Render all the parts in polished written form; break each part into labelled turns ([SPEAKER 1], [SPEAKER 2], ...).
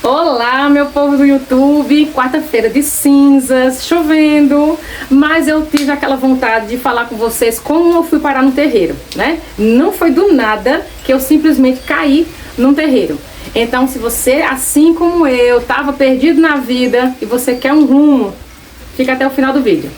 [SPEAKER 1] Olá, meu povo do YouTube, quarta-feira de cinzas, chovendo, mas eu tive aquela vontade de falar com vocês como eu fui parar no terreiro, né? Não foi do nada que eu simplesmente caí num terreiro. Então, se você, assim como eu, estava perdido na vida e você quer um rumo, fica até o final do vídeo.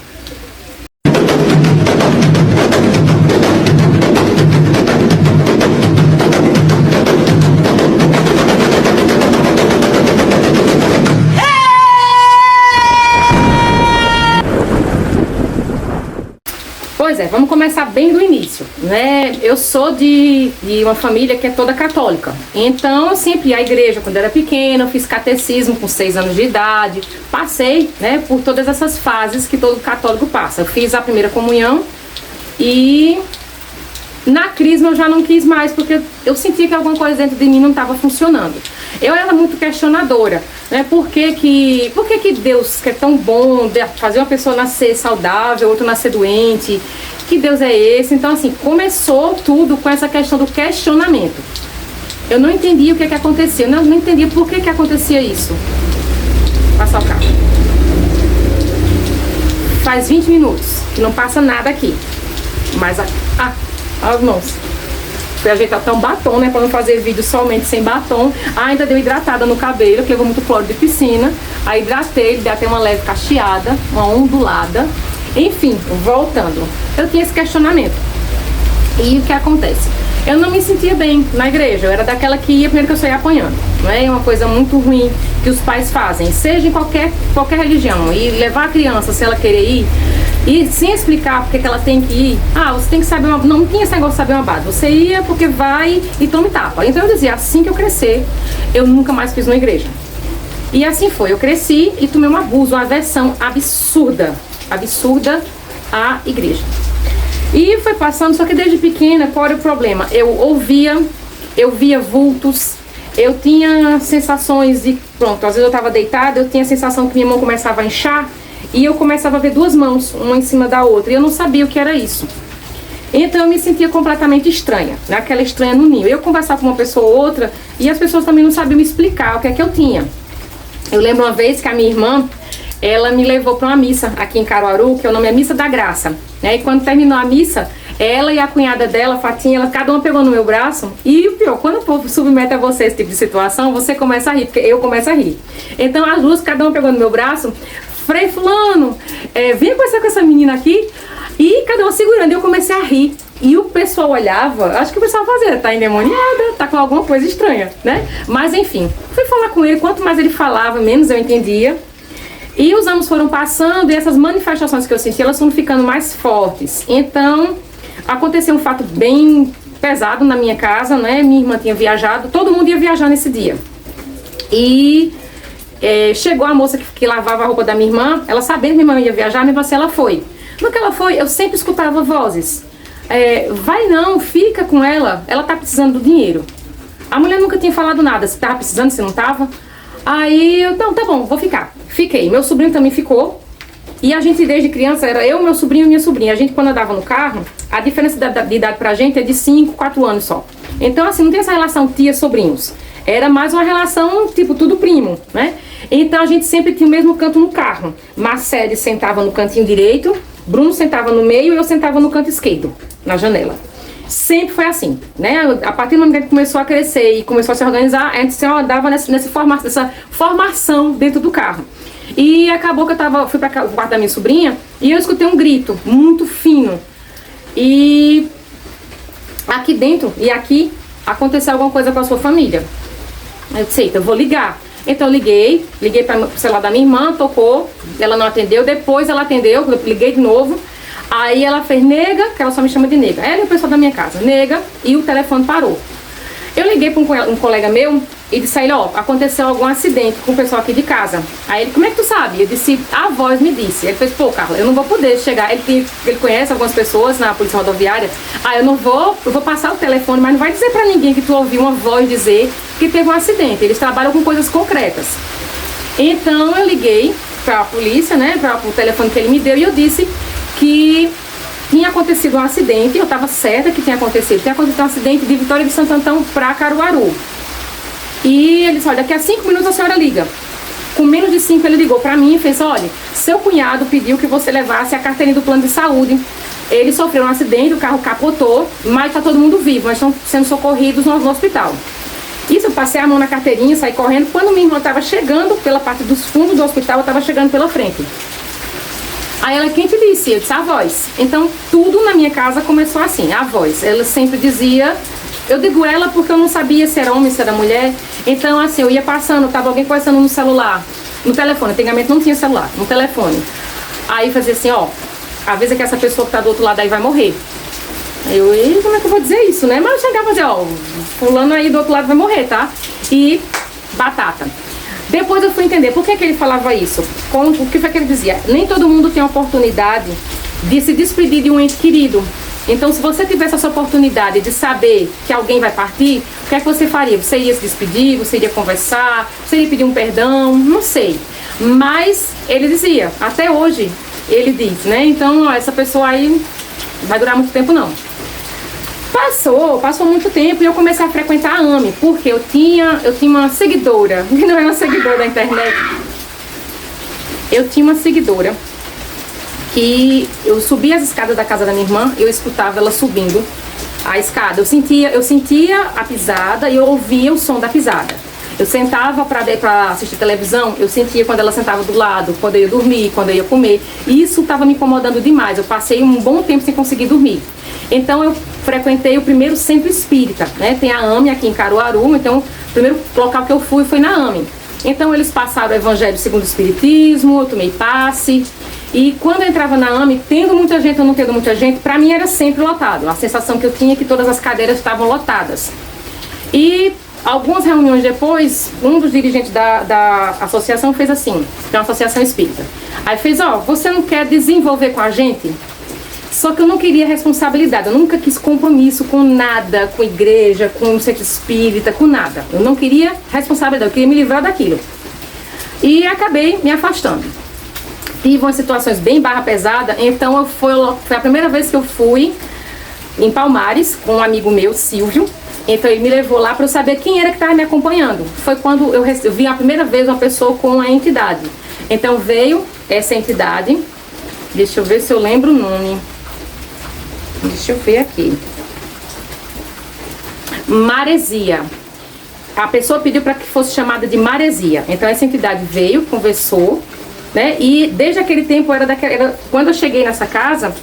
[SPEAKER 1] Pois é, vamos começar bem do início, né? Eu sou de uma família que é toda católica. Então, eu sempre ia à igreja quando era pequena, eu fiz catecismo com 6 anos de idade. Passei, né, por todas essas fases que todo católico passa. Eu fiz a primeira comunhão e na crisma eu já não quis mais, porque eu sentia que alguma coisa dentro de mim não estava funcionando. Eu era muito questionadora, né? Por que Deus, que é tão bom, fazer uma pessoa nascer saudável, outra nascer doente? Que Deus é esse? Então, assim, começou tudo com essa questão do questionamento. Eu não entendia o que acontecia, eu não entendia por que acontecia isso. Passar o carro. Faz 20 minutos que não passa nada aqui. Mas, as mãos. Fui ajeitar até um batom, né? Pra não fazer vídeo somente sem batom. Ainda deu hidratada no cabelo, que levou muito cloro de piscina. Aí hidratei, dei até uma leve cacheada, uma ondulada. Enfim, voltando. Eu tinha esse questionamento. E o que acontece? Eu não me sentia bem na igreja. Eu era daquela que ia primeiro que eu saía apanhando. Não é uma coisa muito ruim que os pais fazem, seja em qualquer religião. E levar a criança, se ela querer ir, e sem explicar porque que ela tem que ir, você tem que saber não tinha esse negócio de saber uma base, você ia porque vai e toma tapa. Então eu dizia, assim que eu crescer, eu nunca mais fiz uma igreja. E assim foi, eu cresci e tomei um abuso, uma aversão absurda à igreja. E foi passando, só que desde pequena, qual era o problema? Eu via vultos, eu tinha sensações de, pronto, às vezes eu estava deitada, eu tinha a sensação que minha mão começava a inchar, e eu começava a ver duas mãos, uma em cima da outra, e eu não sabia o que era isso. Então eu me sentia completamente estranha, aquela estranha no ninho. Eu conversava com uma pessoa ou outra, e as pessoas também não sabiam me explicar o que é que eu tinha. Eu lembro uma vez que a minha irmã, ela me levou para uma missa aqui em Caruaru, que o nome é Missa da Graça, né? E quando terminou a missa, ela e a cunhada dela, Fatinha, cada uma pegou no meu braço. E o pior, quando o povo submete a você esse tipo de situação, você começa a rir, porque eu começo a rir. Então as duas, cada uma pegou no meu braço. Frei fulano, vem conversar com essa menina aqui. E cada uma segurando, eu comecei a rir. E o pessoal olhava, acho que o pessoal fazia, tá endemoniada, tá com alguma coisa estranha, né? Mas enfim, fui falar com ele, quanto mais ele falava, menos eu entendia. E os anos foram passando e essas manifestações que eu senti, elas foram ficando mais fortes. Então, aconteceu um fato bem pesado na minha casa, né? Minha irmã tinha viajado, todo mundo ia viajar nesse dia. E chegou a moça que lavava a roupa da minha irmã, ela sabendo que minha irmã ia viajar, mesmo assim ela foi. No que ela foi, eu sempre escutava vozes. Vai não, fica com ela tá precisando do dinheiro. A mulher nunca tinha falado nada, se tava precisando, se não tava. Aí eu, não, tá bom, vou ficar. Fiquei, meu sobrinho também ficou. E a gente desde criança, era eu, meu sobrinho e minha sobrinha. A gente quando andava no carro, a diferença de idade pra gente é de 5, 4 anos só. Então assim, não tem essa relação tia-sobrinhos. Era mais uma relação, tipo, tudo primo, né? Então a gente sempre tinha o mesmo canto no carro. Marcele sentava no cantinho direito, Bruno sentava no meio e eu sentava no canto esquerdo, na janela. Sempre foi assim, né? A partir do momento que a gente começou a crescer e começou a se organizar, a gente se andava nessa formação dentro do carro. E acabou que fui para o quarto da minha sobrinha e eu escutei um grito muito fino. E aqui dentro e aqui aconteceu alguma coisa com a sua família. Eu disse, eita, eu vou ligar. Então eu liguei para o celular da minha irmã, tocou, ela não atendeu, depois ela atendeu, eu liguei de novo. Aí ela fez nega, que ela só me chama de nega. Ela é o pessoal da minha casa, nega, e o telefone parou. Eu liguei para um colega meu e disse a ele, aconteceu algum acidente com o pessoal aqui de casa. Aí ele, como é que tu sabe? Eu disse, a voz me disse. Ele fez, pô, Carla, eu não vou poder chegar. Ele conhece algumas pessoas na polícia rodoviária. Eu vou passar o telefone, mas não vai dizer pra ninguém que tu ouviu uma voz dizer que teve um acidente. Eles trabalham com coisas concretas. Então eu liguei pra polícia, né, para o telefone que ele me deu, e eu disse que tinha acontecido um acidente. Eu estava certa que tinha acontecido um acidente de Vitória de Santo Antão para Caruaru. E ele disse, olha, daqui a 5 minutos a senhora liga. Com menos de 5 ele ligou pra mim e fez, olha, seu cunhado pediu que você levasse a carteirinha do plano de saúde. Ele sofreu um acidente, o carro capotou, mas tá todo mundo vivo, mas estão sendo socorridos no hospital. Isso, eu passei a mão na carteirinha, saí correndo. Quando minha irmã estava chegando pela parte dos fundos do hospital, eu estava chegando pela frente. Aí ela, quem te disse? Eu disse, a voz. Então, tudo na minha casa começou assim, a voz. Ela sempre dizia, eu digo ela porque eu não sabia se era homem, se era mulher. Então, assim, eu ia passando, tava alguém conversando no celular, no telefone. Antigamente não tinha celular, no telefone. Aí fazia assim, ó, avisa que essa pessoa que tá do outro lado aí vai morrer. Eu, e como é que eu vou dizer isso, né? Mas eu chegava e fazia, ó, fulano aí do outro lado vai morrer, tá? E batata. Depois eu fui entender por que ele falava isso. O que foi que ele dizia? Nem todo mundo tem a oportunidade de se despedir de um ente querido. Então, se você tivesse essa oportunidade de saber que alguém vai partir, o que é que você faria? Você iria se despedir? Você iria conversar? Você iria pedir um perdão? Não sei. Mas ele dizia, até hoje, ele diz, né? Então, ó, essa pessoa aí não vai durar muito tempo, não. Passou muito tempo e eu comecei a frequentar a AME, porque eu tinha uma seguidora, que não era uma seguidora da internet. Eu tinha uma seguidora que eu subia as escadas da casa da minha irmã, eu escutava ela subindo a escada. Eu sentia a pisada e eu ouvia o som da pisada. Eu sentava para assistir televisão, eu sentia quando ela sentava do lado, quando eu ia dormir, quando eu ia comer. E isso estava me incomodando demais. Eu passei um bom tempo sem conseguir dormir. Então eu frequentei o primeiro centro espírita, né? Tem a AME aqui em Caruaru, então o primeiro local que eu fui foi na AME. Então eles passaram o Evangelho segundo o Espiritismo, eu tomei passe. E quando eu entrava na AME, tendo muita gente ou não tendo muita gente, pra mim era sempre lotado. A sensação que eu tinha é que todas as cadeiras estavam lotadas. E algumas reuniões depois, um dos dirigentes da associação fez assim, que é uma associação espírita. Aí fez, ó, você não quer desenvolver com a gente? Só que eu não queria responsabilidade, eu nunca quis compromisso com nada, com igreja, com o centro espírita, com nada. Eu não queria responsabilidade, eu queria me livrar daquilo. E acabei me afastando. Tive umas situações bem barra pesada, então foi a primeira vez que eu fui em Palmares com um amigo meu, Silvio. Então ele me levou lá para eu saber quem era que estava me acompanhando. Foi quando eu vi a primeira vez uma pessoa com a entidade. Então veio essa entidade, deixa eu ver se eu lembro o nome. Deixa eu ver aqui. Maresia. A pessoa pediu para que fosse chamada de Maresia. Então essa entidade veio, conversou, né? E desde aquele tempo quando eu cheguei nessa casa,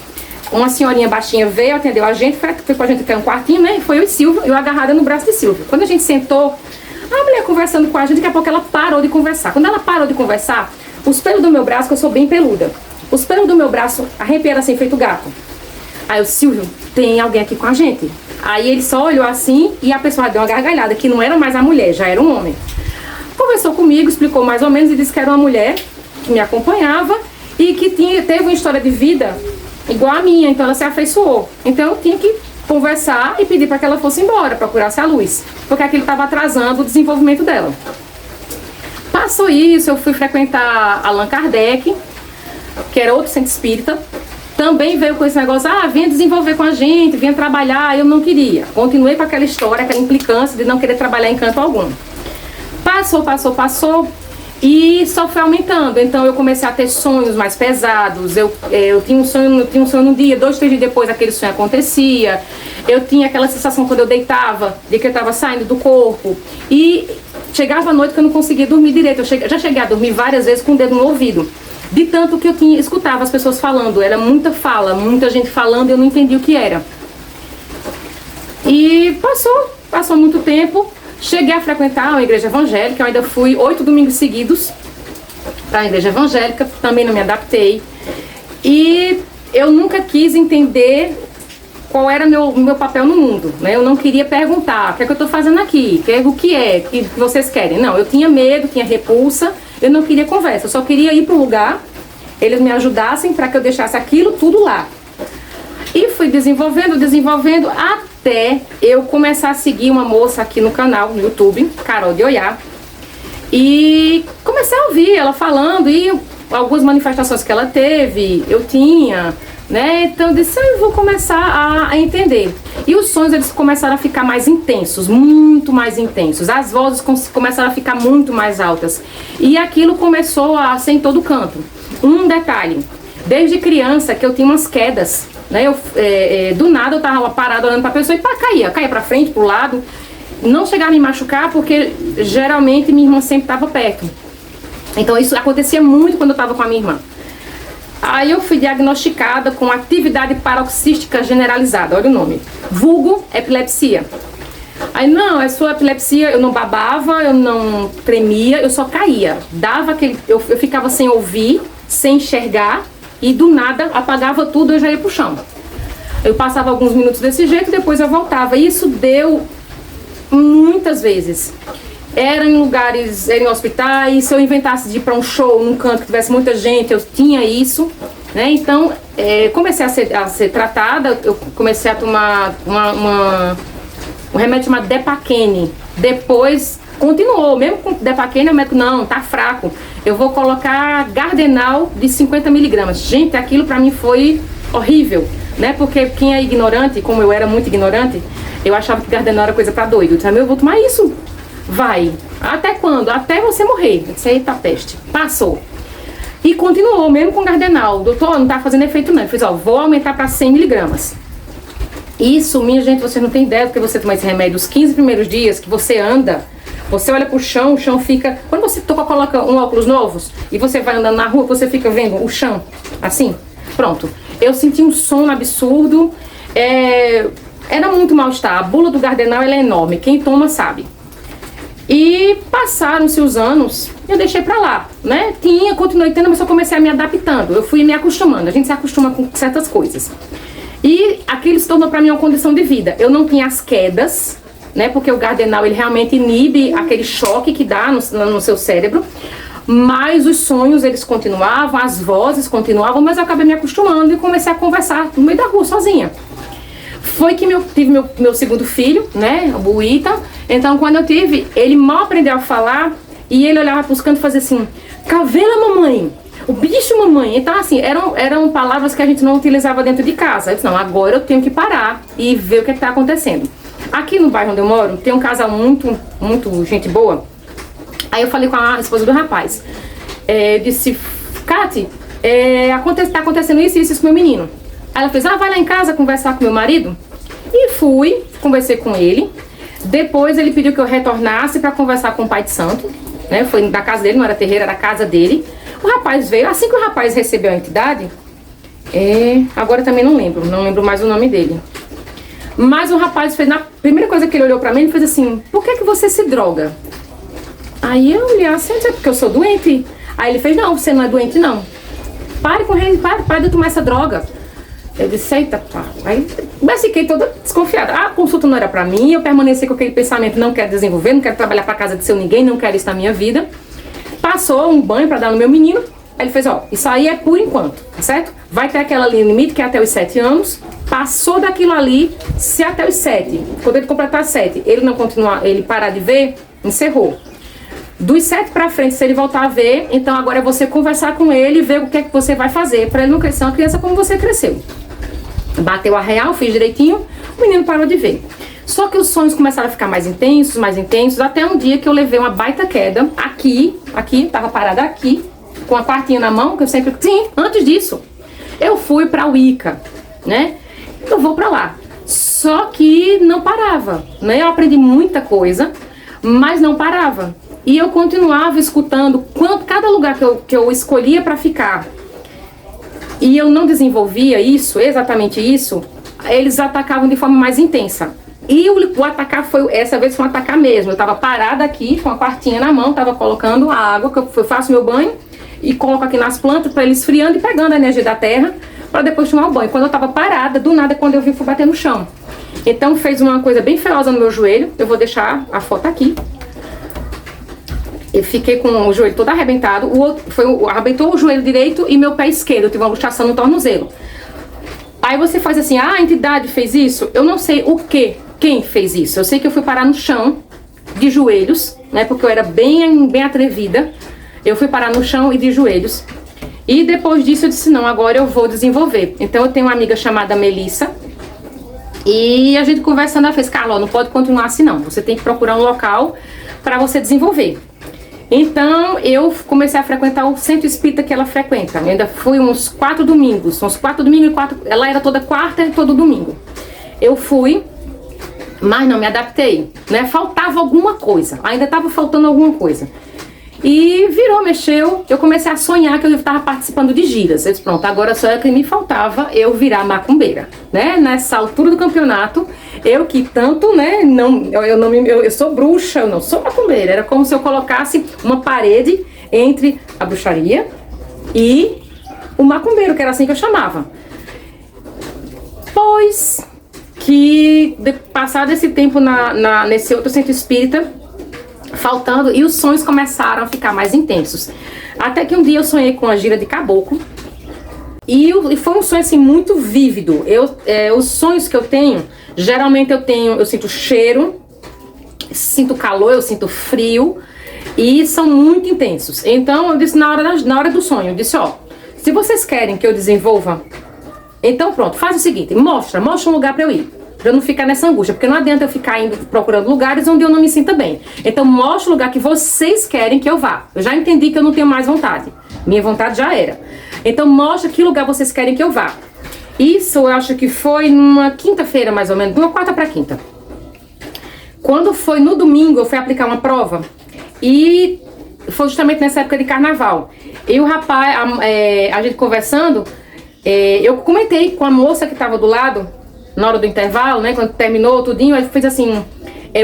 [SPEAKER 1] uma senhorinha baixinha veio, atendeu a gente, foi com a gente até um quartinho, né? Foi eu e Silvio, eu agarrada no braço de Silvio. Quando a gente sentou, a mulher conversando com a gente, daqui a pouco ela parou de conversar. Quando ela parou de conversar, os pelos do meu braço, que eu sou bem peluda, os pelos do meu braço arrepiaram assim, feito gato. Aí o Silvio, tem alguém aqui com a gente? Aí ele só olhou assim e a pessoa deu uma gargalhada, que não era mais a mulher, já era um homem. Conversou comigo, explicou mais ou menos e disse que era uma mulher que me acompanhava e que teve uma história de vida igual a minha, então ela se afeiçoou. Então eu tinha que conversar e pedir para que ela fosse embora, procurasse a luz, porque aquilo estava atrasando o desenvolvimento dela. Passou isso, eu fui frequentar Allan Kardec, que era outro centro espírita. Também veio com esse negócio, vinha desenvolver com a gente, vinha trabalhar, eu não queria. Continuei com aquela história, aquela implicância de não querer trabalhar em canto algum. Passou e só foi aumentando. Então eu comecei a ter sonhos mais pesados. Eu tinha um sonho num dia, 2, 3 dias depois aquele sonho acontecia. Eu tinha aquela sensação quando eu deitava, de que eu estava saindo do corpo. E chegava à noite que eu não conseguia dormir direito. Eu já cheguei a dormir várias vezes com o dedo no ouvido. De tanto que eu escutava as pessoas falando, era muita fala, muita gente falando e eu não entendi o que era. E passou muito tempo, cheguei a frequentar uma igreja evangélica, eu ainda fui 8 domingos seguidos para a igreja evangélica, também não me adaptei. E eu nunca quis entender qual era o meu papel no mundo, né? Eu não queria perguntar, o que é que eu estou fazendo aqui, o que é que vocês querem. Não, eu tinha medo, tinha repulsa. Eu não queria conversa, eu só queria ir para o lugar, eles me ajudassem para que eu deixasse aquilo tudo lá. E fui desenvolvendo, até eu começar a seguir uma moça aqui no canal, no YouTube, Carol de Oiá. E comecei a ouvir ela falando e algumas manifestações que ela teve, eu tinha, né? Então eu disse, eu vou começar a entender. E os sonhos, eles começaram a ficar mais intensos, muito mais intensos. As vozes começaram a ficar muito mais altas. E aquilo começou a ser em todo canto. Um detalhe, desde criança que eu tinha umas quedas, né? Do nada eu tava parada olhando pra pessoa e caía pra frente, pro lado. Não chegava a me machucar porque geralmente minha irmã sempre estava perto. Então isso acontecia muito quando eu estava com a minha irmã. Aí eu fui diagnosticada com atividade paroxística generalizada, olha o nome, vulgo epilepsia. Aí não, é sua epilepsia, eu não babava, eu não tremia, eu só caía. Eu ficava sem ouvir, sem enxergar e do nada apagava tudo, eu já ia pro chão. Eu passava alguns minutos desse jeito, depois eu voltava. Isso deu muitas vezes. Era em lugares, era em hospitais. Se eu inventasse de ir para um show num canto que tivesse muita gente, eu tinha isso, né? Então, comecei a ser tratada. Eu comecei a tomar um remédio chamado Depakene. Depois, continuou. Mesmo com Depakene, o médico, não, tá fraco. Eu vou colocar Gardenal de 50 miligramas. Gente, aquilo pra mim foi horrível, né? Porque quem é ignorante, como eu era muito ignorante, eu achava que Gardenal era coisa pra doido. Eu disse, eu vou tomar isso. Vai. Até quando? Até você morrer. Eu disse, eita peste. Passou. E continuou, mesmo com Gardenal. Doutor, não tá fazendo efeito não. Eu fiz, vou aumentar pra 100 miligramas. Isso, minha gente, você não tem ideia do que você toma esse remédio. Os 15 primeiros dias que você anda, você olha pro chão, o chão fica... Quando você coloca um óculos novos e você vai andando na rua, você fica vendo o chão, assim. Pronto. Eu senti um sono absurdo. Era muito mal-estar. A bula do Gardenal, ela é enorme. Quem toma sabe. E passaram-se os anos, eu deixei pra lá, né? Continuei tendo, mas eu comecei a me adaptando. Eu fui me acostumando. A gente se acostuma com certas coisas. E aquilo se tornou pra mim uma condição de vida. Eu não tinha as quedas, né? Porque o Gardenal, ele realmente inibe aquele choque que dá no seu cérebro. Mas os sonhos, eles continuavam, as vozes continuavam, mas eu acabei me acostumando e comecei a conversar no meio da rua, sozinha. Foi que tive meu segundo filho, né, o Ita. Então, quando eu tive, ele mal aprendeu a falar e ele olhava pros cantos e fazia assim, cavela, mamãe, o bicho, mamãe. Então, assim, eram palavras que a gente não utilizava dentro de casa. Eu disse, não, agora eu tenho que parar e ver o que está acontecendo. Aqui no bairro onde eu moro, tem um casal muito, muito gente boa. Aí eu falei com a esposa do rapaz. Eu disse, Cati, tá acontecendo isso e isso com meu menino. Aí ela fez, vai lá em casa conversar com meu marido. E fui, conversei com ele. Depois ele pediu que eu retornasse para conversar com o pai de santo, né? Foi da casa dele, não era terreiro, era a casa dele. O rapaz veio, assim que o rapaz recebeu a entidade, agora também não lembro mais o nome dele. Mas o rapaz fez, na primeira coisa que ele olhou para mim, ele fez assim, por que você se droga? Aí eu olhei assim, porque eu sou doente. Aí ele fez, não, você não é doente não. Pare de tomar essa droga. Eu disse, eita, pá. Aí eu fiquei toda desconfiada. A consulta não era pra mim, eu permaneci com aquele pensamento, não quero desenvolver, não quero trabalhar pra casa de seu ninguém, não quero isso na minha vida. Passou um banho pra dar no meu menino, aí ele fez, isso aí é por enquanto, tá certo? Vai ter aquela linha limite que é até os 7 anos, passou daquilo ali, se até os 7, quando ele completar 7, ele não continuar, ele parar de ver, encerrou. Dos 7 pra frente, se ele voltar a ver, então agora é você conversar com ele e ver o que é que você vai fazer pra ele não crescer uma criança como você cresceu. Bateu a real, fiz direitinho, o menino parou de ver. Só que os sonhos começaram a ficar mais intensos, até um dia que eu levei uma baita queda, aqui, tava parada aqui, com a quartinha na mão, que eu sempre... Sim, antes disso, eu fui pra Wicca, né? Eu vou pra lá. Só que não parava, né? Eu aprendi muita coisa, mas não parava. E eu continuava escutando cada lugar que eu escolhia pra ficar. E eu não desenvolvia exatamente isso, eles atacavam de forma mais intensa. E o atacar essa vez foi um atacar mesmo. Eu tava parada aqui, com a quartinha na mão, tava colocando a água, que eu faço meu banho, e coloco aqui nas plantas para ele esfriando e pegando a energia da terra, para depois tomar o banho. Quando eu tava parada, do nada, quando eu vi, fui bater no chão. Então fez uma coisa bem feiosa no meu joelho, eu vou deixar a foto aqui. Eu fiquei com o joelho todo arrebentado, arrebentou o joelho direito e meu pé esquerdo, eu tive uma luxação no tornozelo. Aí você faz assim, a entidade fez isso? Eu não sei quem fez isso. Eu sei que eu fui parar no chão, de joelhos, né, porque eu era bem atrevida. Eu fui parar no chão e de joelhos. E depois disso eu disse, não, agora eu vou desenvolver. Então eu tenho uma amiga chamada Melissa, e a gente conversando, ela fez, Carla, não pode continuar assim não, você tem que procurar um local para você desenvolver. Então eu comecei a frequentar o centro espírita que ela frequenta. Eu ainda fui uns 4 domingos, ela era toda quarta e todo domingo. Eu fui, mas não me adaptei, né? Faltava alguma coisa, ainda estava faltando alguma coisa. E virou, mexeu, eu comecei a sonhar que eu estava participando de giras. Eu disse, pronto, agora só é que me faltava eu virar macumbeira, né? Nessa altura do campeonato, eu que tanto, né, eu sou bruxa, eu não sou macumbeira. Era como se eu colocasse uma parede entre a bruxaria e o macumbeiro, que era assim que eu chamava. Pois que, passado esse tempo nesse outro centro espírita, faltando, e os sonhos começaram a ficar mais intensos. Até que um dia eu sonhei com a gira de caboclo. E foi um sonho assim muito vívido. Os sonhos que eu tenho, geralmente eu sinto cheiro, sinto calor, eu sinto frio, e são muito intensos. Então eu disse na hora do sonho, eu disse, ó, se vocês querem que eu desenvolva, então pronto, faz o seguinte, mostra um lugar pra eu ir. Pra eu não ficar nessa angústia, porque não adianta eu ficar indo procurando lugares onde eu não me sinta bem. Então mostra o lugar que vocês querem que eu vá. Eu já entendi que eu não tenho mais vontade. Minha vontade já era. Então mostra que lugar vocês querem que eu vá. Isso eu acho que foi numa quinta-feira mais ou menos, de uma quarta pra quinta. Quando foi no domingo, eu fui aplicar uma prova. E foi justamente nessa época de carnaval. E o rapaz, a gente conversando, eu comentei com a moça que tava do lado, na hora do intervalo, né, quando terminou tudinho, aí fez assim,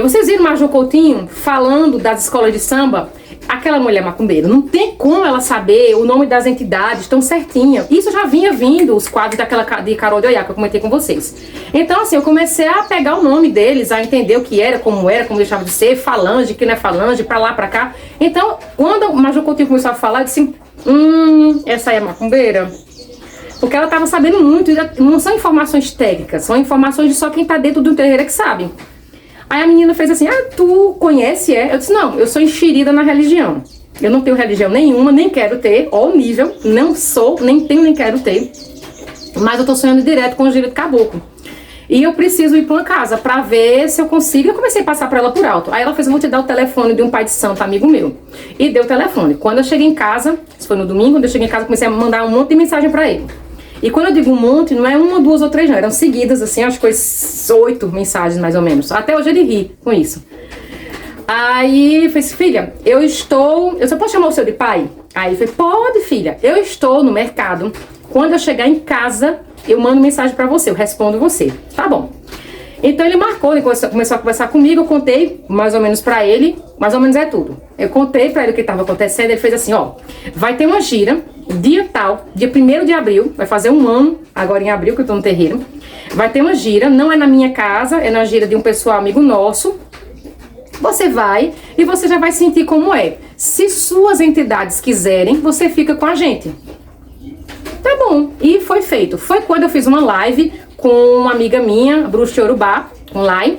[SPEAKER 1] vocês viram o Major Coutinho falando das escolas de samba? Aquela mulher macumbeira, não tem como ela saber o nome das entidades tão certinha. Isso já vinha vindo, os quadros de Carol de Oiá, que eu comentei com vocês. Então assim, eu comecei a pegar o nome deles, a entender o que era, como deixava de ser, falange, que não é falange, pra lá, pra cá. Então, quando o Major Coutinho começou a falar, eu disse, essa aí é macumbeira? Porque ela estava sabendo muito, não são informações técnicas, são informações de só quem está dentro do terreiro que sabe. Aí a menina fez assim, tu conhece, Eu disse, não, eu sou enxerida na religião. Eu não tenho religião nenhuma, nem quero ter, ó o nível, não sou, nem tenho, nem quero ter. Mas eu tô sonhando direto com o gira de caboclo. E eu preciso ir para uma casa pra ver se eu consigo. Eu comecei a passar pra ela por alto. Aí ela fez, eu vou te dar o telefone de um pai de santo, amigo meu. E deu o telefone. Quando eu cheguei em casa, isso foi no domingo, quando eu cheguei em casa, comecei a mandar um monte de mensagem pra ele. E quando eu digo um monte, não é uma, duas ou três, não. Eram seguidas, assim, acho que foi 8 mensagens, mais ou menos. Até hoje ele ri com isso. Aí, eu falei assim, filha, eu só posso chamar o seu de pai? Aí, ele falou, pode, filha. Eu estou no mercado. Quando eu chegar em casa, eu mando mensagem pra você, eu respondo você. Tá bom. Então, ele marcou, ele começou a conversar comigo, eu contei mais ou menos pra ele, mais ou menos é tudo. Eu contei pra ele o que estava acontecendo, ele fez assim, ó, vai ter uma gira, dia tal, dia 1º de abril, vai fazer um ano, agora em abril que eu tô no terreiro, vai ter uma gira, não é na minha casa, é na gira de um pessoal amigo nosso, você vai e você já vai sentir como é. Se suas entidades quiserem, você fica com a gente. Tá bom, e foi feito. Foi quando eu fiz uma live com uma amiga minha, a Bruxa de Urubá, online.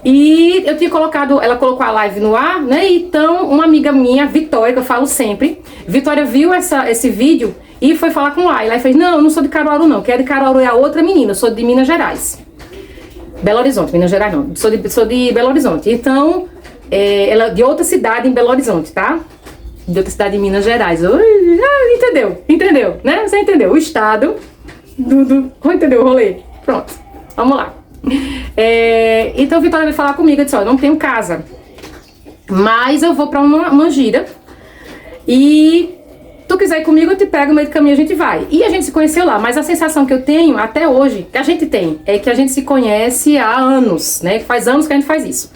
[SPEAKER 1] E eu tinha colocado, ela colocou a live no ar, né? Então, uma amiga minha, Vitória, que eu falo sempre, Vitória viu esse vídeo e foi falar com Laila. Ela fez, não, eu não sou de Caruaru não, quem é de Caruaru é a outra menina, eu sou de Minas Gerais. Belo Horizonte, Minas Gerais não, sou de Belo Horizonte. Então, ela é de outra cidade em Belo Horizonte, tá? De outra cidade em Minas Gerais. Entendeu, né? Você entendeu, o estado entendeu o rolê? Pronto, vamos lá. Então, Vitória veio falar comigo, eu disse, ó, eu não tenho casa, mas eu vou pra uma gira e tu quiser ir comigo, eu te pego no meio do caminho, a gente vai. E a gente se conheceu lá, mas a sensação que eu tenho até hoje, que a gente tem, é que a gente se conhece há anos, né? Faz anos que a gente faz isso.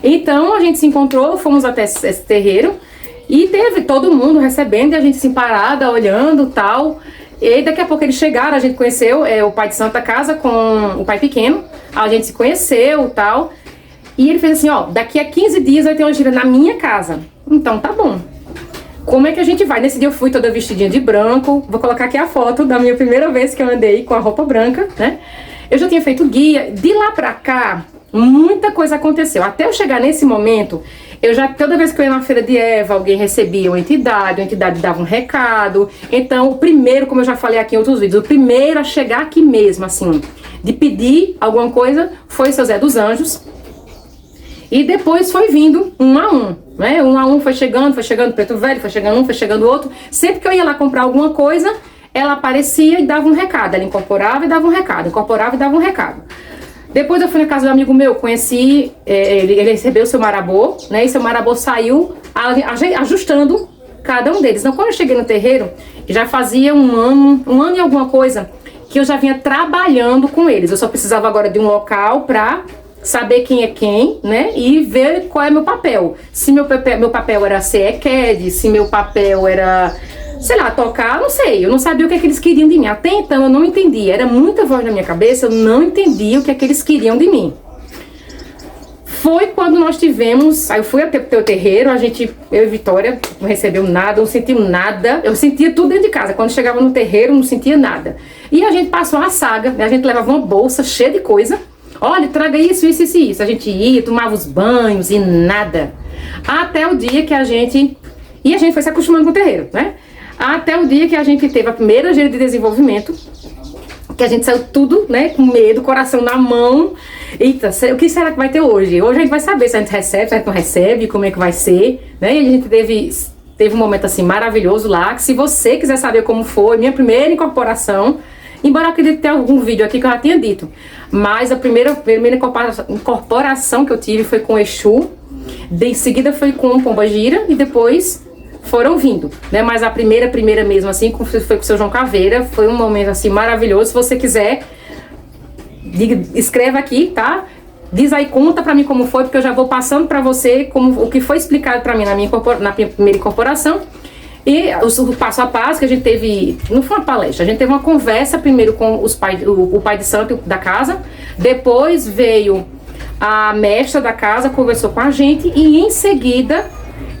[SPEAKER 1] Então a gente se encontrou, fomos até esse terreiro e teve todo mundo recebendo e a gente assim parada, olhando tal. E daqui a pouco eles chegaram, a gente conheceu o pai de Santa Casa com o pai pequeno, a gente se conheceu tal. E ele fez assim, ó, daqui a 15 dias vai ter uma gira na minha casa. Então tá bom. Como é que a gente vai? Nesse dia eu fui toda vestidinha de branco. Vou colocar aqui a foto da minha primeira vez que eu andei com a roupa branca, né? Eu já tinha feito guia. De lá pra cá, muita coisa aconteceu. Até eu chegar nesse momento, Toda vez que eu ia na feira de Eva, alguém recebia uma entidade, a entidade dava um recado. Então, o primeiro, como eu já falei aqui em outros vídeos, o primeiro a chegar aqui mesmo, assim, de pedir alguma coisa, foi seu Zé dos Anjos. E depois foi vindo um a um, né? Um a um foi chegando, Preto Velho, foi chegando um, foi chegando outro. Sempre que eu ia lá comprar alguma coisa, ela aparecia e dava um recado. Ela incorporava e dava um recado, incorporava e dava um recado. Depois eu fui na casa do amigo meu, conheci, ele recebeu o seu marabô, né? E seu marabô saiu ajustando cada um deles. Então, quando eu cheguei no terreiro, já fazia um ano e alguma coisa, que eu já vinha trabalhando com eles. Eu só precisava agora de um local pra saber quem é quem, né? E ver qual é meu papel. Se meu papel era ser EQED, se meu papel era, sei lá, tocar, não sei. Eu não sabia o que é que eles queriam de mim. Até então eu não entendia. Era muita voz na minha cabeça, eu não entendia o que é que eles queriam de mim. Foi quando nós tivemos, aí eu fui até o teu terreiro, eu e Vitória, não recebeu nada, não sentiu nada. Eu sentia tudo dentro de casa. Quando chegava no terreiro, não sentia nada. E a gente passou uma saga, né? A gente levava uma bolsa cheia de coisa. Olha, traga isso, isso, isso, isso. A gente ia, tomava os banhos e nada. Até o dia que a gente foi se acostumando com o terreiro, né? Até o dia que a gente teve a primeira gira de desenvolvimento, que a gente saiu tudo, né, com medo, coração na mão. Eita, o que será que vai ter hoje? Hoje a gente vai saber se a gente recebe, se a gente não recebe, como é que vai ser, né? E a gente teve um momento assim maravilhoso lá, que se você quiser saber como foi, minha primeira incorporação, embora eu acredite ter algum vídeo aqui que eu já tinha dito, mas a primeira incorporação que eu tive foi com Exu, em seguida foi com Pombagira e depois foram vindo, né? Mas a primeira mesmo assim foi com o seu João Caveira, foi um momento assim maravilhoso. Se você quiser, escreva aqui, tá? Diz aí, conta pra mim como foi, porque eu já vou passando pra você o que foi explicado pra mim na primeira incorporação. E o passo a passo que a gente teve, não foi uma palestra, a gente teve uma conversa primeiro com o pai de santo da casa, depois veio a mestra da casa, conversou com a gente e em seguida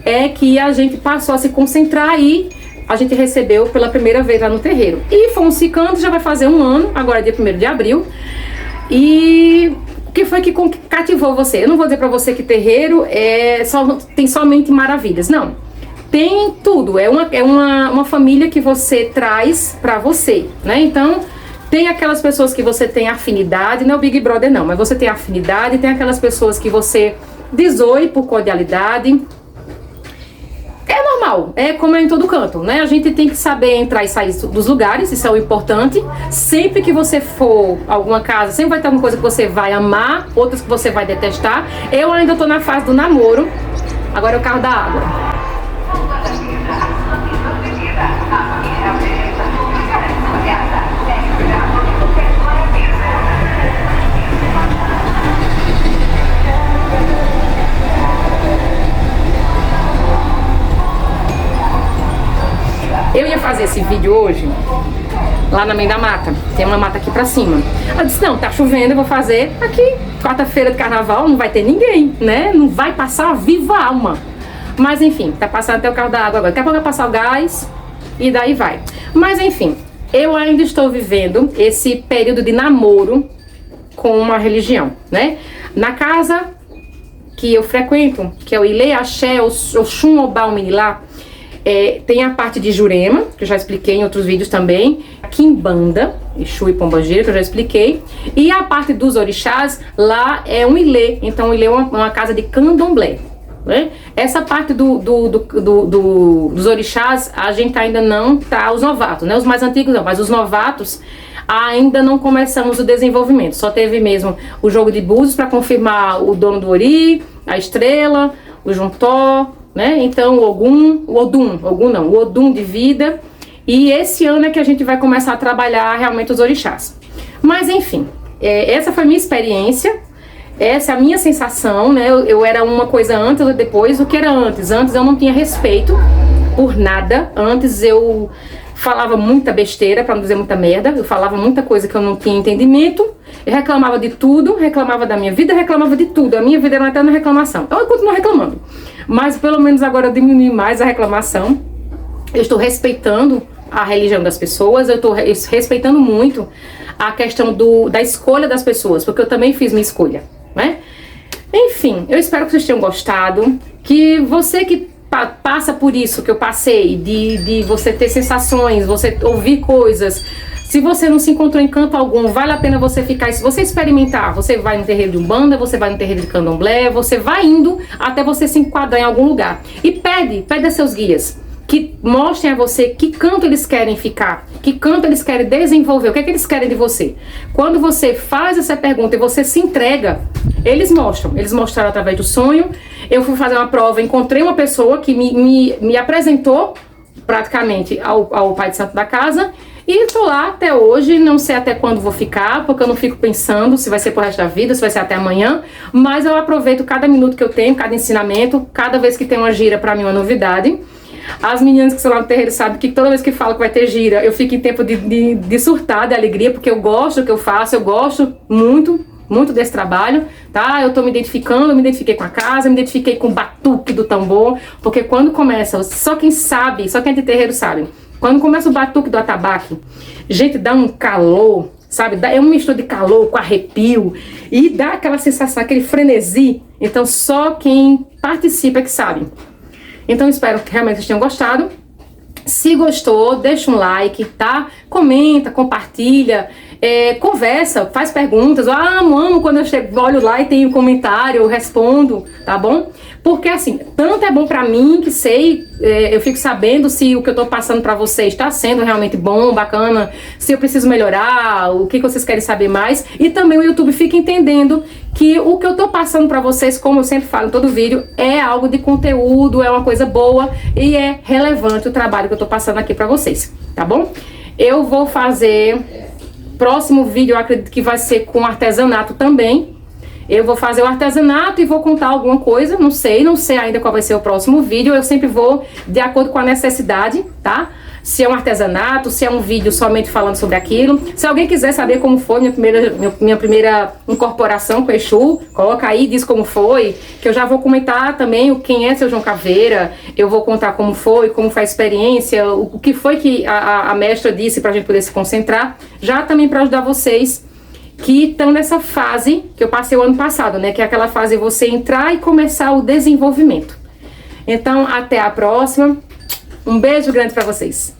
[SPEAKER 1] é que a gente passou a se concentrar e a gente recebeu pela primeira vez lá no terreiro. E fomos ficando, já vai fazer um ano, agora é dia 1º de abril. E o que foi que cativou você? Eu não vou dizer pra você que terreiro tem somente maravilhas, não. Tem tudo, é uma família que você traz pra você, né? Então, tem aquelas pessoas que você tem afinidade, não é o Big Brother não, mas você tem afinidade, tem aquelas pessoas que você desoe por cordialidade. É normal, é como é em todo canto, né? A gente tem que saber entrar e sair dos lugares, isso é o importante. Sempre que você for a alguma casa, sempre vai ter alguma coisa que você vai amar, outras que você vai detestar. Eu ainda tô na fase do namoro, agora é o carro da água. Eu ia fazer esse vídeo hoje lá na meio da mata. Tem uma mata aqui pra cima. Eu disse, não, tá chovendo, eu vou fazer aqui. Quarta-feira de carnaval, não vai ter ninguém, né? Não vai passar a viva alma. Mas enfim, tá passando até o carro da água agora. Daqui a pouco vai passar o gás e daí vai. Mas enfim, eu ainda estou vivendo esse período de namoro com uma religião, né? Na casa que eu frequento, que é o Ilê Axé, o Oxum Obá Uminilá, tem a parte de Jurema, que eu já expliquei em outros vídeos também, Quimbanda, Exu e Pombagira, que eu já expliquei, e a parte dos orixás, lá é um Ilê, então o Ilê é uma casa de candomblé, né? Essa parte dos orixás, a gente ainda não tá, os novatos, né? Os mais antigos não, mas os novatos ainda não começamos o desenvolvimento, só teve mesmo o jogo de búzios para confirmar o dono do Ori, a estrela, o Juntó, né? Então o Odum de vida. E esse ano é que a gente vai começar a trabalhar realmente os orixás. Mas enfim, essa foi a minha experiência, essa é a minha sensação, né? Eu era uma coisa antes ou depois. O que era antes? Antes eu não tinha respeito por nada. Antes eu falava muita besteira, pra não dizer muita merda. Eu falava muita coisa que eu não tinha entendimento. Eu reclamava de tudo, reclamava da minha vida, reclamava de tudo. A minha vida era uma eterna reclamação. Eu continuo reclamando, mas pelo menos agora eu diminui mais a reclamação. Eu estou respeitando a religião das pessoas, eu estou respeitando muito a questão da escolha das pessoas, porque eu também fiz minha escolha, né? Enfim, eu espero que vocês tenham gostado, que você que passa por isso que eu passei, de você ter sensações, você ouvir coisas, se você não se encontrou em canto algum, vale a pena você ficar, se você experimentar, você vai no terreiro de Umbanda, você vai no terreiro de Candomblé, você vai indo até você se enquadrar em algum lugar. E pede a seus guias que mostrem a você que canto eles querem ficar, que canto eles querem desenvolver, o que é que eles querem de você. Quando você faz essa pergunta e você se entrega, eles mostraram através do sonho. Eu fui fazer uma prova, encontrei uma pessoa que me apresentou praticamente ao Pai de Santo da Casa, e tô lá até hoje, não sei até quando vou ficar, porque eu não fico pensando se vai ser pro resto da vida, se vai ser até amanhã, mas eu aproveito cada minuto que eu tenho, cada ensinamento, cada vez que tem uma gira, pra mim é uma novidade. As meninas que estão lá no terreiro sabem que toda vez que falo que vai ter gira, eu fico em tempo de surtar, de alegria, porque eu gosto do que eu faço, eu gosto muito desse trabalho, tá? Eu tô me identificando, eu me identifiquei com a casa, eu me identifiquei com o batuque do tambor, porque quando começa, só quem sabe, só quem é de terreiro sabe, quando começa o batuque do atabaque, gente, dá um calor, sabe? É um misto de calor com arrepio e dá aquela sensação, aquele frenesi. Então só quem participa é que sabe. Então espero que realmente vocês tenham gostado. Se gostou, deixa um like, tá? Comenta, compartilha, conversa, faz perguntas. Amo quando eu chego, olho lá e tenho um comentário, eu respondo, tá bom? Porque assim, tanto é bom pra mim que sei, eu fico sabendo se o que eu tô passando pra vocês tá sendo realmente bom, bacana, se eu preciso melhorar, o que vocês querem saber mais. E também o YouTube fica entendendo que o que eu tô passando pra vocês, como eu sempre falo em todo vídeo, é algo de conteúdo, é uma coisa boa e é relevante o trabalho que eu tô passando aqui pra vocês, tá bom? Eu vou fazer, próximo vídeo eu acredito que vai ser com artesanato também. Eu vou fazer o artesanato e vou contar alguma coisa, não sei ainda qual vai ser o próximo vídeo. Eu sempre vou de acordo com a necessidade, tá? Se é um artesanato, se é um vídeo somente falando sobre aquilo. Se alguém quiser saber como foi minha primeira incorporação com o Exu, coloca aí, diz como foi, que eu já vou comentar também quem é seu João Caveira. Eu vou contar como foi a experiência, o que foi que a mestra disse pra gente poder se concentrar, já também para ajudar vocês que estão nessa fase que eu passei o ano passado, né? Que é aquela fase de você entrar e começar o desenvolvimento. Então, até a próxima. Um beijo grande pra vocês.